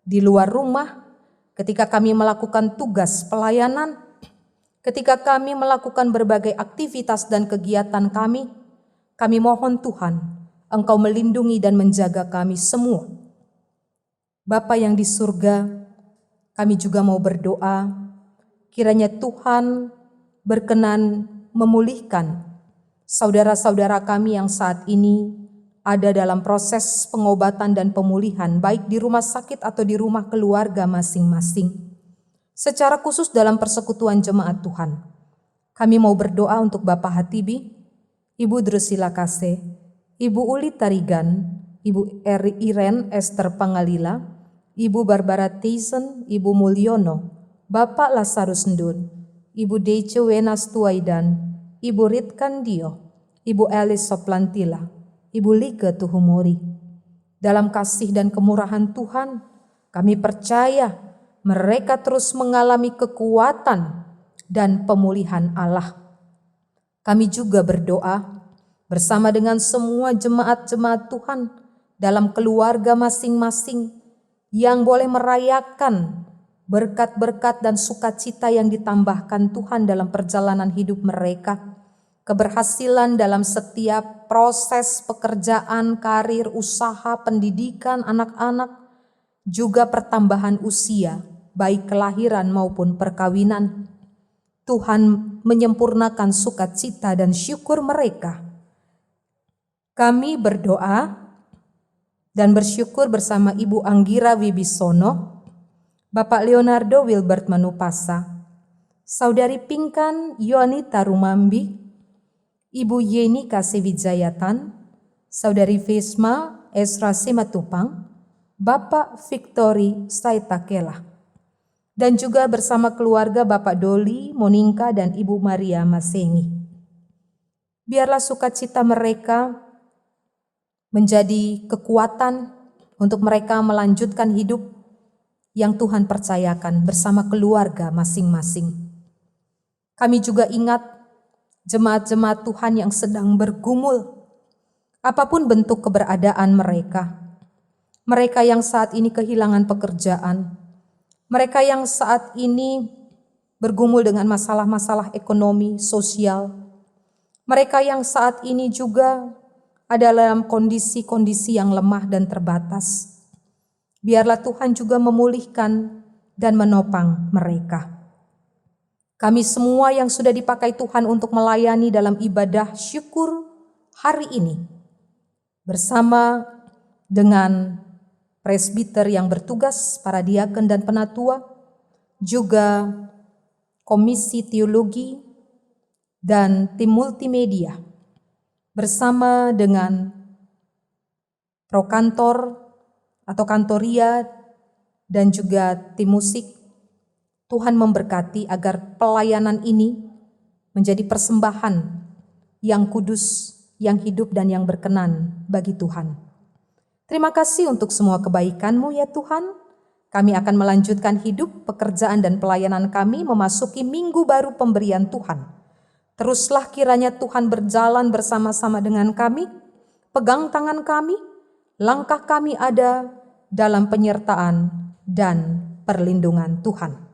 di luar rumah, ketika kami melakukan tugas pelayanan, ketika kami melakukan berbagai aktivitas dan kegiatan kami mohon Tuhan, Engkau melindungi dan menjaga kami semua. Bapa yang di surga, kami juga mau berdoa, kiranya Tuhan berkenan memulihkan saudara-saudara kami yang saat ini ada dalam proses pengobatan dan pemulihan, baik di rumah sakit atau di rumah keluarga masing-masing. Secara khusus dalam persekutuan jemaat Tuhan, kami mau berdoa untuk Bapak Hatibi, Ibu Drusila Kase, Ibu Uli Tarigan, Ibu Iren Esther Pangalila, Ibu Barbara Tyson, Ibu Mulyono, Bapak Lazarus Ndun, Ibu Dece Wenas Tuaidan, Ibu Ritkan Dio, Ibu Elis Soplantila, Ibu Like Tuhumuri, Dalam kasih dan kemurahan Tuhan, kami percaya mereka terus mengalami kekuatan dan pemulihan Allah. Kami juga berdoa bersama dengan semua jemaat-jemaat Tuhan dalam keluarga masing-masing yang boleh merayakan berkat-berkat dan sukacita yang ditambahkan Tuhan dalam perjalanan hidup mereka, keberhasilan dalam setiap proses pekerjaan, karir, usaha, pendidikan anak-anak, juga pertambahan usia, baik kelahiran maupun perkawinan. Tuhan menyempurnakan sukacita dan syukur mereka. Kami berdoa dan bersyukur bersama Ibu Anggira Wibisono, Bapak Leonardo Wilbert Manupasa, Saudari Pinkan Yonita Rumambi, Ibu Yeni Kasih-Wijayatan, Saudari Vesma Esra Simatupang, Bapak Victori Saitakela, dan juga bersama keluarga Bapak Doli, Monika, dan Ibu Maria Masengi. Biarlah sukacita mereka menjadi kekuatan untuk mereka melanjutkan hidup yang Tuhan percayakan bersama keluarga masing-masing. Kami juga ingat jemaat-jemaat Tuhan yang sedang bergumul, apapun bentuk keberadaan mereka. Mereka yang saat ini kehilangan pekerjaan, mereka yang saat ini bergumul dengan masalah-masalah ekonomi, sosial, mereka yang saat ini juga ada dalam kondisi-kondisi yang lemah dan terbatas. Biarlah Tuhan juga memulihkan dan menopang mereka. Kami semua yang sudah dipakai Tuhan untuk melayani dalam ibadah syukur hari ini, bersama dengan presbiter yang bertugas, para diaken dan penatua, juga komisi teologi dan tim multimedia, bersama dengan prokantor atau kantoria dan juga tim musik. Tuhan memberkati agar pelayanan ini menjadi persembahan yang kudus, yang hidup dan yang berkenan bagi Tuhan. Terima kasih untuk semua kebaikan-Mu ya Tuhan. Kami akan melanjutkan hidup, pekerjaan dan pelayanan kami memasuki minggu baru pemberian Tuhan. Teruslah kiranya Tuhan berjalan bersama-sama dengan kami, pegang tangan kami, langkah kami ada dalam penyertaan dan perlindungan Tuhan.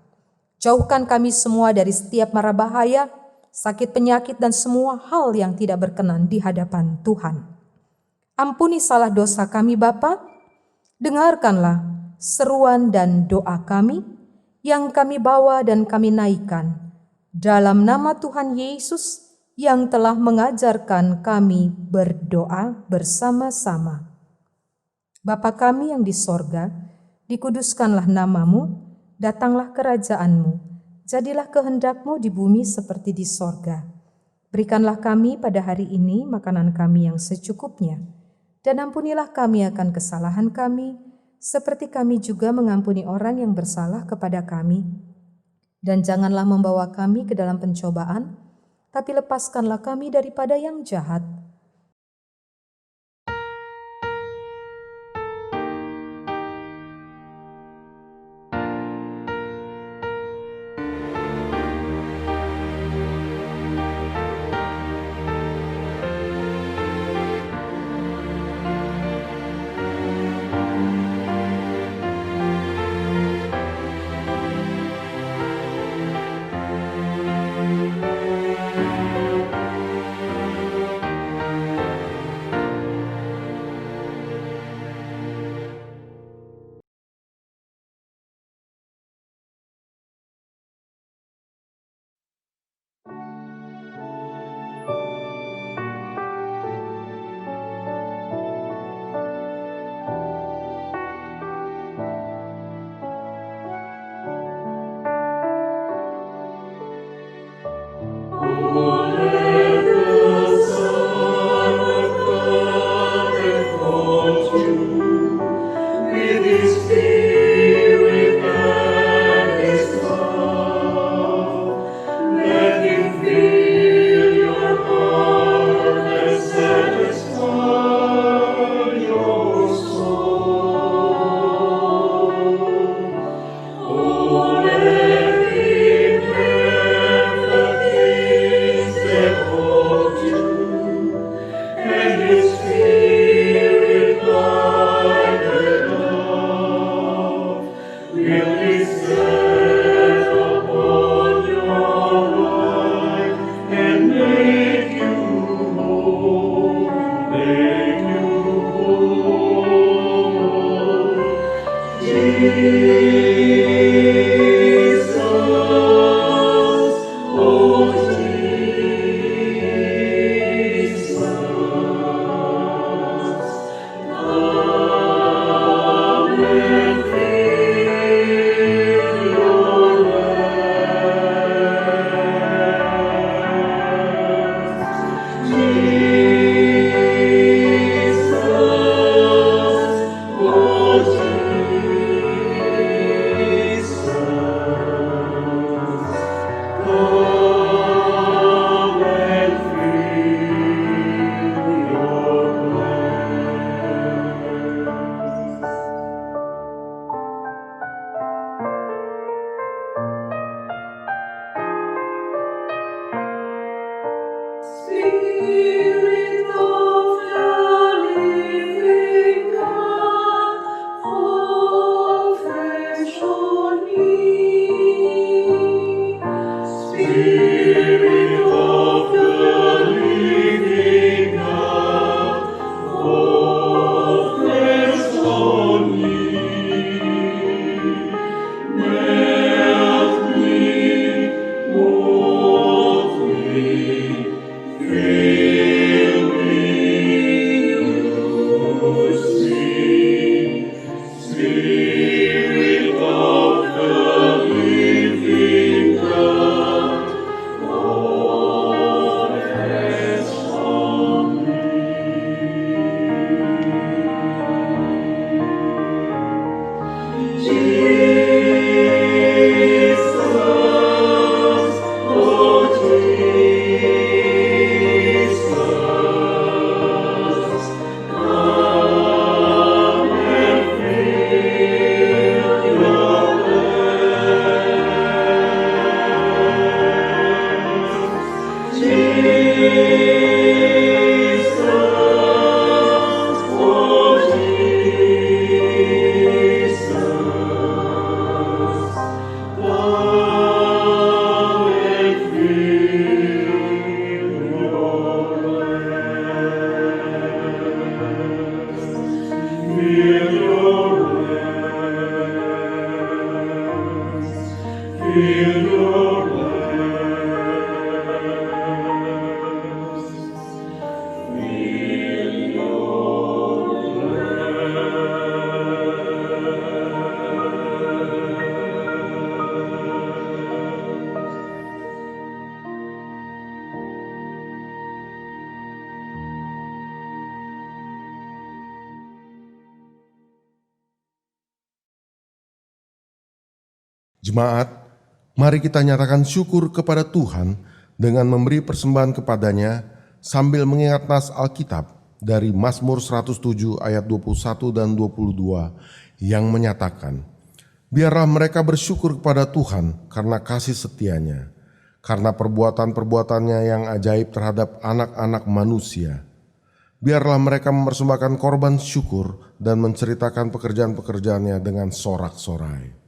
Jauhkan kami semua dari setiap mara bahaya, sakit penyakit dan semua hal yang tidak berkenan di hadapan Tuhan. Ampuni salah dosa kami Bapa, dengarkanlah seruan dan doa kami yang kami bawa dan kami naikkan dalam nama Tuhan Yesus yang telah mengajarkan kami berdoa bersama-sama. Bapa kami yang di sorga, dikuduskanlah namamu, datanglah kerajaan-Mu, jadilah kehendak-Mu di bumi seperti di sorga. Berikanlah kami pada hari ini makanan kami yang secukupnya, dan ampunilah kami akan kesalahan kami, seperti kami juga mengampuni orang yang bersalah kepada kami. Dan janganlah membawa kami ke dalam pencobaan, tapi lepaskanlah kami daripada yang jahat. Jemaat, mari kita nyatakan syukur kepada Tuhan dengan memberi persembahan kepadanya sambil mengingat nas Alkitab dari Mazmur 107 ayat 21 dan 22 yang menyatakan, biarlah mereka bersyukur kepada Tuhan karena kasih setianya, karena perbuatan-perbuatannya yang ajaib terhadap anak-anak manusia. Biarlah mereka mempersembahkan korban syukur dan menceritakan pekerjaan-pekerjaannya dengan sorak-sorai.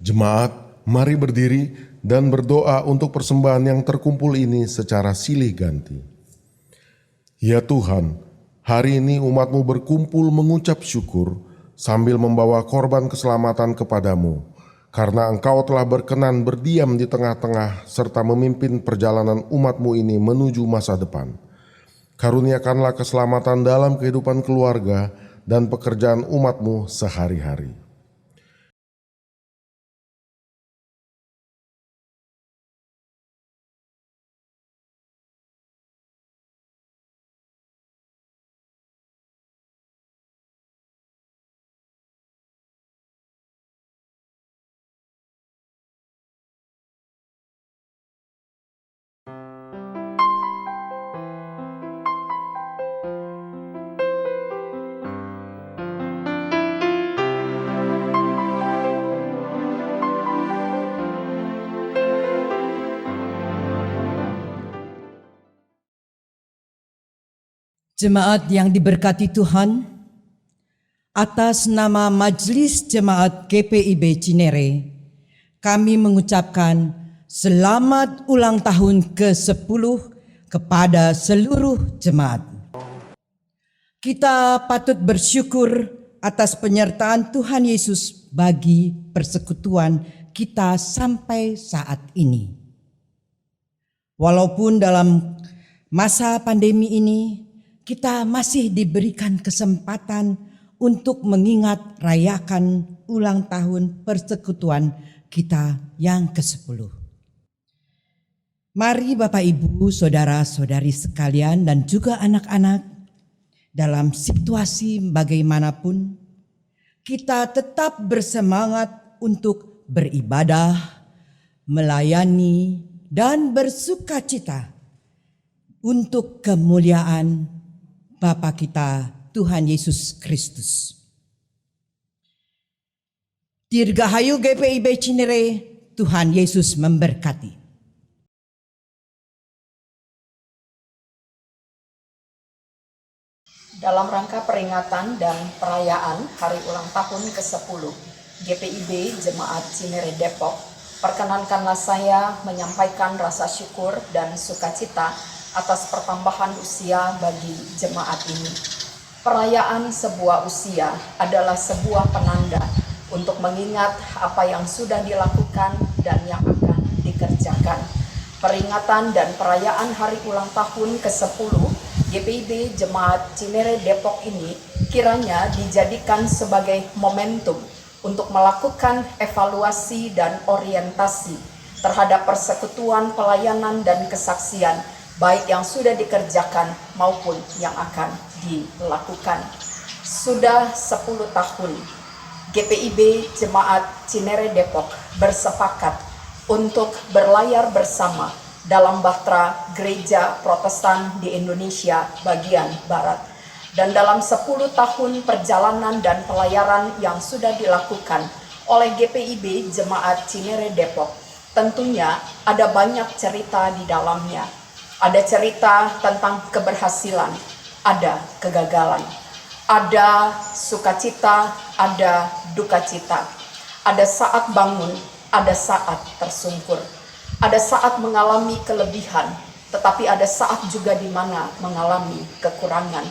Jemaat, mari berdiri dan berdoa untuk persembahan yang terkumpul ini secara silih ganti. Ya Tuhan, hari ini umat-Mu berkumpul mengucap syukur sambil membawa korban keselamatan kepadamu, karena Engkau telah berkenan berdiam di tengah-tengah serta memimpin perjalanan umat-Mu ini menuju masa depan. Karuniakanlah keselamatan dalam kehidupan keluarga dan pekerjaan umat-Mu sehari-hari. Jemaat yang diberkati Tuhan, atas nama Majelis Jemaat GPIB Cinere, kami mengucapkan selamat ulang tahun ke-10 kepada seluruh jemaat. Kita patut bersyukur atas penyertaan Tuhan Yesus bagi persekutuan kita sampai saat ini. Walaupun dalam masa pandemi ini, kita masih diberikan kesempatan untuk mengingat rayakan ulang tahun persekutuan kita yang ke-10. Mari Bapak Ibu, Saudara-saudari sekalian dan juga anak-anak, dalam situasi bagaimanapun, kita tetap bersemangat untuk beribadah, melayani, dan bersukacita untuk kemuliaan Bapa kita Tuhan Yesus Kristus. Dirgahayu GPIB Cinere, Tuhan Yesus memberkati. Dalam rangka peringatan dan perayaan Hari Ulang Tahun ke-10 GPIB Jemaat Cinere Depok, perkenankanlah saya menyampaikan rasa syukur dan sukacita atas pertambahan usia bagi jemaat ini. Perayaan sebuah usia adalah sebuah penanda untuk mengingat apa yang sudah dilakukan dan yang akan dikerjakan. Peringatan dan perayaan Hari Ulang Tahun ke-10 GPIB Jemaat Cinere Depok ini kiranya dijadikan sebagai momentum untuk melakukan evaluasi dan orientasi terhadap persekutuan pelayanan dan kesaksian, baik yang sudah dikerjakan maupun yang akan dilakukan. Sudah 10 tahun GPIB Jemaat Cinere Depok bersepakat untuk berlayar bersama dalam bahtera Gereja Protestan di Indonesia bagian Barat. Dan dalam 10 tahun perjalanan dan pelayaran yang sudah dilakukan oleh GPIB Jemaat Cinere Depok, tentunya ada banyak cerita di dalamnya. Ada cerita tentang keberhasilan, ada kegagalan, ada sukacita, ada dukacita, ada saat bangun, ada saat tersungkur. Ada saat mengalami kelebihan, tetapi ada saat juga di mana mengalami kekurangan.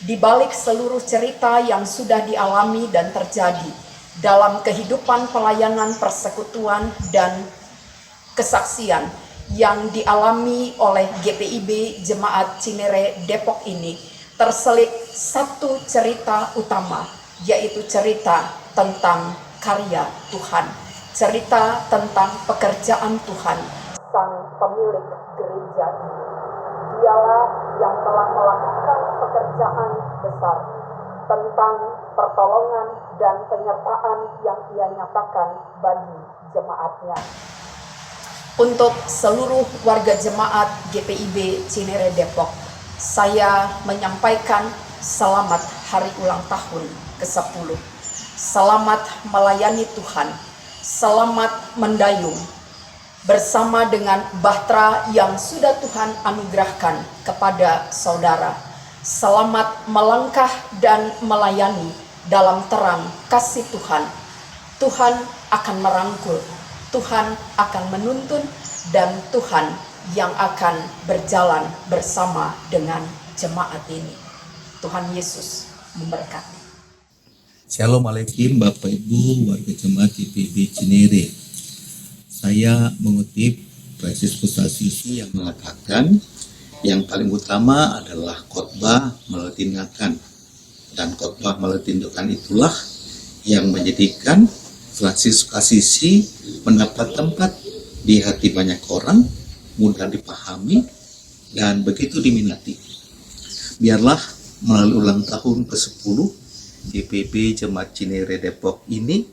Di balik seluruh cerita yang sudah dialami dan terjadi dalam kehidupan pelayanan persekutuan dan kesaksian yang dialami oleh GPIB Jemaat Cinere Depok ini, terselip satu cerita utama, yaitu cerita tentang karya Tuhan. Cerita tentang pekerjaan Tuhan, Sang Pemilik gereja ini. Dialah yang telah melakukan pekerjaan besar tentang pertolongan dan penyertaan yang Ia nyatakan bagi jemaatnya. Untuk seluruh warga jemaat GPIB Cinere Depok, saya menyampaikan selamat Hari Ulang Tahun ke-10. Selamat melayani Tuhan. Selamat mendayung bersama dengan bahtera yang sudah Tuhan anugerahkan kepada saudara. Selamat melangkah dan melayani dalam terang kasih Tuhan. Tuhan akan merangkul, Tuhan akan menuntun, dan Tuhan yang akan berjalan bersama dengan jemaat ini. Tuhan Yesus memberkati. Shalom alaikum Bapak Ibu warga jemaat GPIB Cinere. Saya mengutip Franciscus Assisi yang mengatakan yang paling utama adalah khotbah melalui tindakan, dan khotbah melalui tindakan itulah yang menjadikan Franciscus Assisi mendapat tempat di hati banyak orang, mudah dipahami dan begitu diminati. Biarlah melalui ulang tahun ke-10 GPIB Jemaat Cinere Depok ini,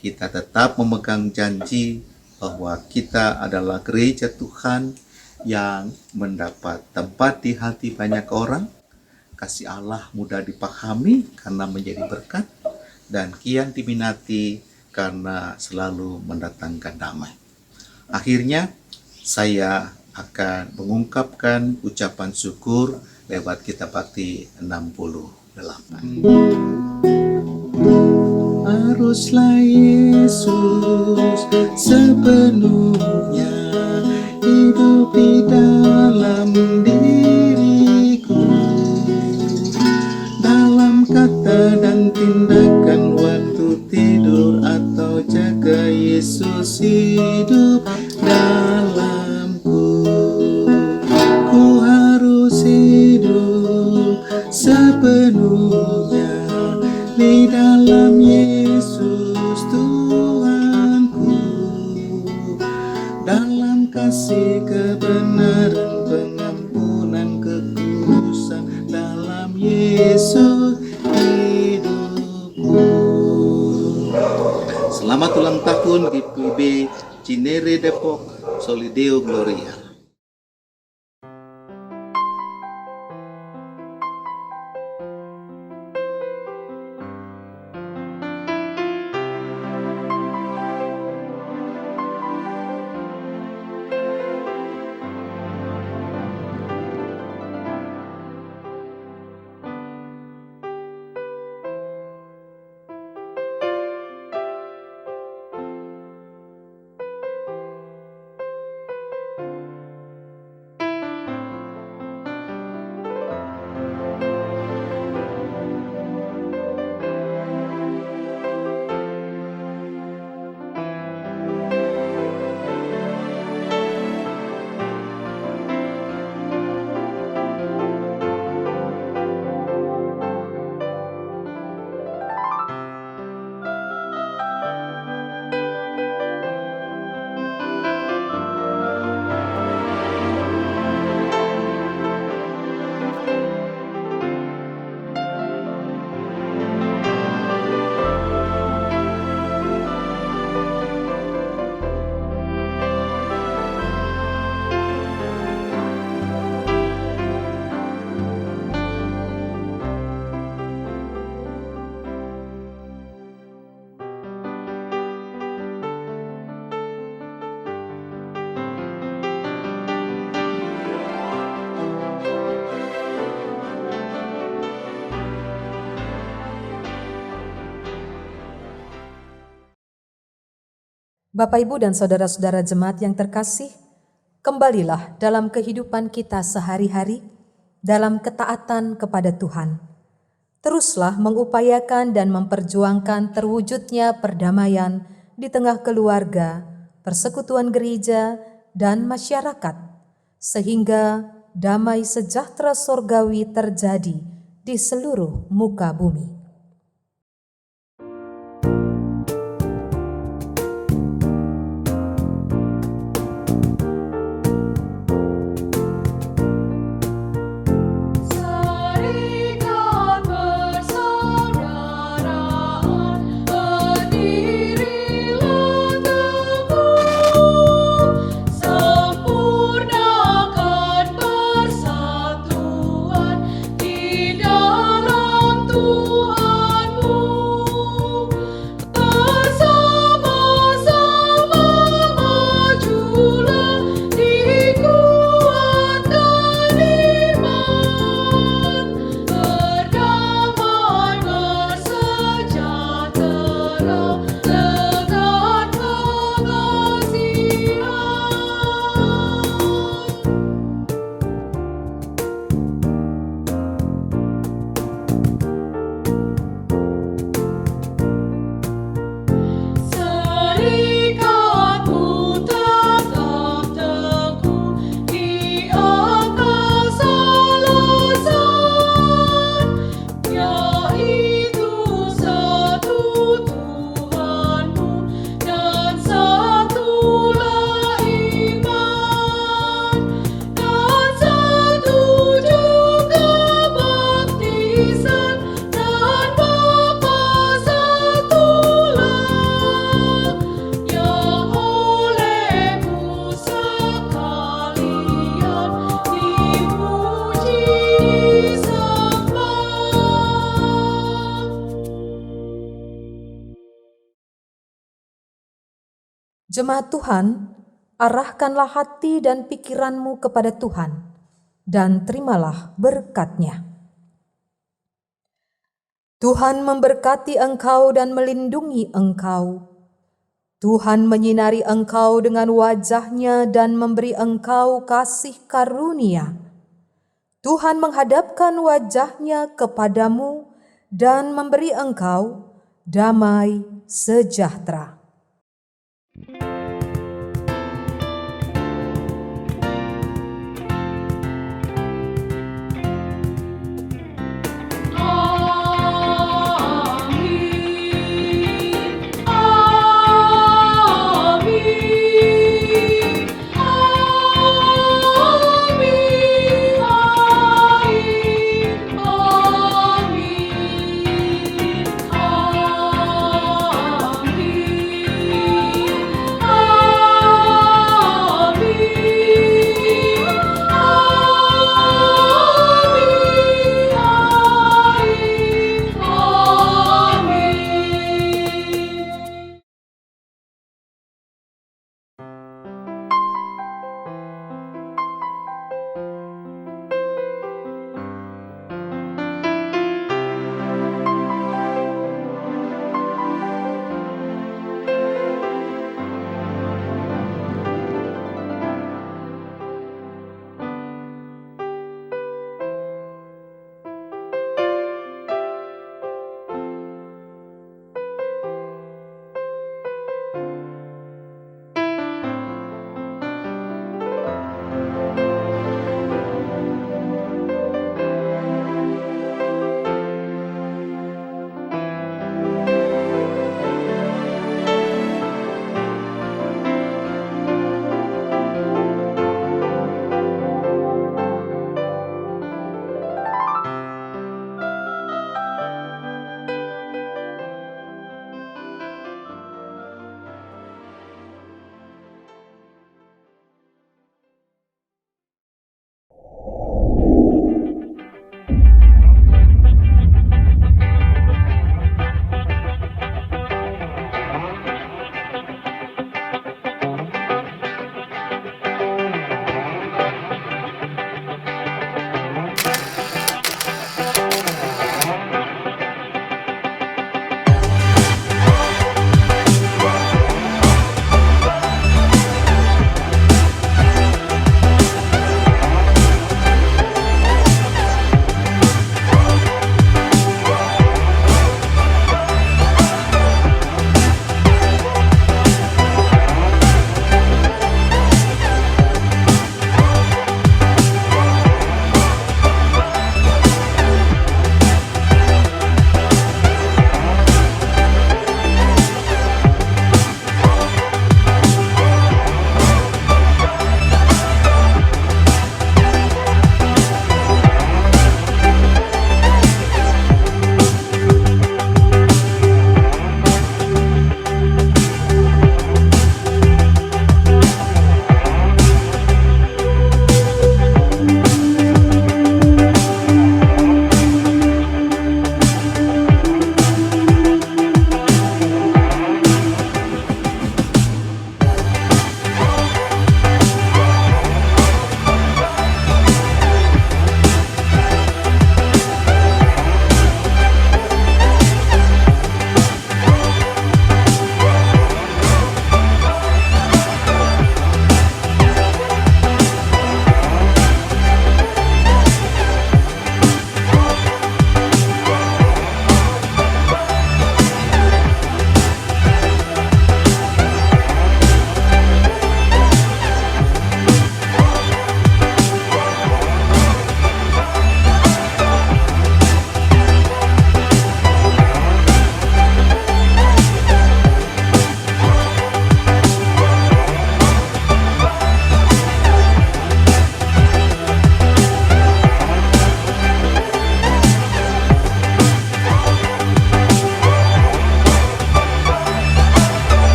kita tetap memegang janji bahwa kita adalah gereja Tuhan yang mendapat tempat di hati banyak orang. Kasih Allah mudah dipahami karena menjadi berkat, dan kian diminati karena selalu mendatangkan damai. Akhirnya, saya akan mengungkapkan ucapan syukur lewat kitab bakti 68. Haruslah Yesus sepenuhnya hidup di dalam diriku, dalam kata dan tindakan, waktu tidur atau jaga, Yesus hidup dalamku. Ku harus hidup sepenuhnya di dalam Yesus Tuhanku, dalam kasih kebenaran, pengampunan, kekudusan, dalam Yesus hidupku. Selamat ulang tahun GPIB Cinere Depok, Soli Deo Gloria. Bapak, Ibu, dan saudara-saudara jemaat yang terkasih, kembalilah dalam kehidupan kita sehari-hari dalam ketaatan kepada Tuhan. Teruslah mengupayakan dan memperjuangkan terwujudnya perdamaian di tengah keluarga, persekutuan gereja, dan masyarakat, sehingga damai sejahtera sorgawi terjadi di seluruh muka bumi. Jemaat Tuhan, arahkanlah hati dan pikiranmu kepada Tuhan, dan terimalah berkat-Nya. Tuhan memberkati engkau dan melindungi engkau. Tuhan menyinari engkau dengan wajah-Nya dan memberi engkau kasih karunia. Tuhan menghadapkan wajah-Nya kepadamu dan memberi engkau damai sejahtera.